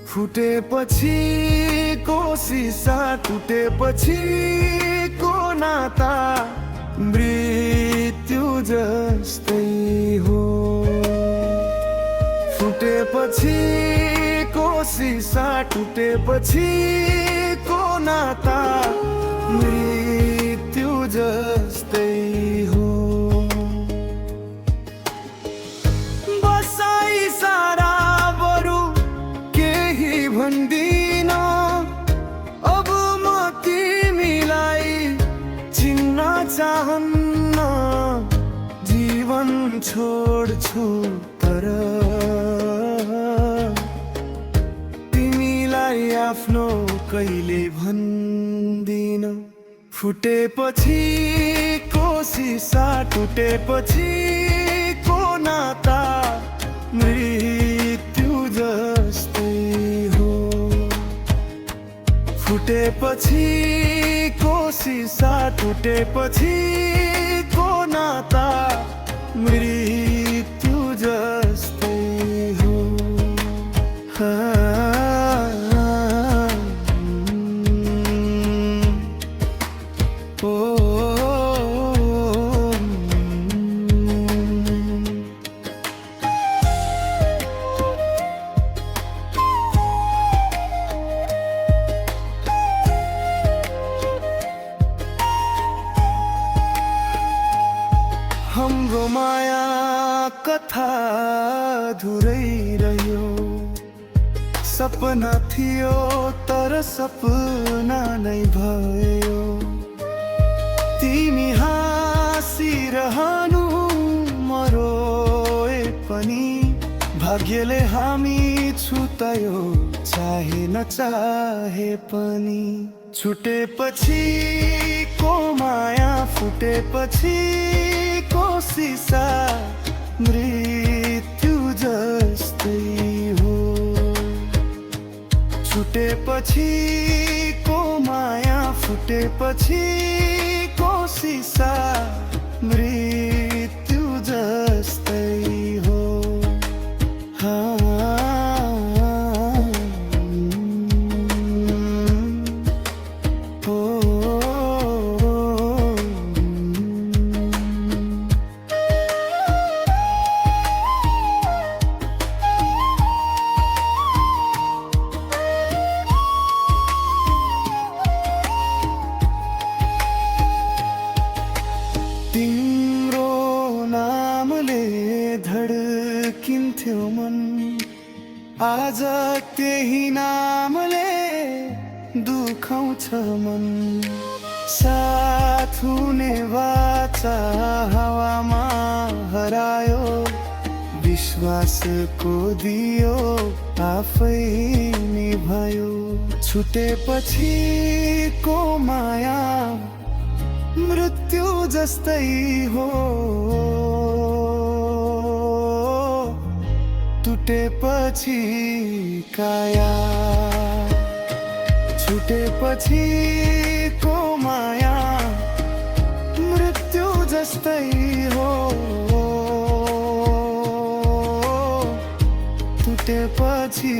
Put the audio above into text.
फुटेपछि को शीशा टुटेपछि को नाता मृत्यु जस्तै हो। फुटेपछि को शीशा टुटेपछि को नाता मृत्यु जस्तै हो। बसाइ सारा बरु केही भन्दिन, अब म तिमीलाई चिन्न चाहन्न। जीवन छोड्छु तर तिमीलाई आफ्नो कहिले भन्दिन। फुटेपछि को शीशा टुटेपछि को नाता मृत्यु जस्तै हो। फुटेपछि को शीशा टुटेपछि को नाता मृत्यु जस्तै हो। हाम्रो माया कथा अधुरै रह्यो। सपना थियो तर सपना नै भयो। तिमी हाँसिरहनु म रोए पनि भाग्यले हामी छुट्यायो चाहे नचाहे पनि। छुटेपछि को माया फुटेपछि को शीशा मृत्यु जस्तै हो। छुटेपछि को माया फुटेपछि को शीशा मृत्यु जस्तै हो। तिम्रो नामले धड्किन्थ्यो मन, आज त्यही नामले दुखाउँछ मन। साथ हुने वाचा हावामा हरायो, विश्वासको दियो आफै निभायो। छुटेपछि को माया मृत्यु जस्तै हो। टुटेपछि काया छुटेपछि को माया मृत्यु जस्तै हो। टुटेपछि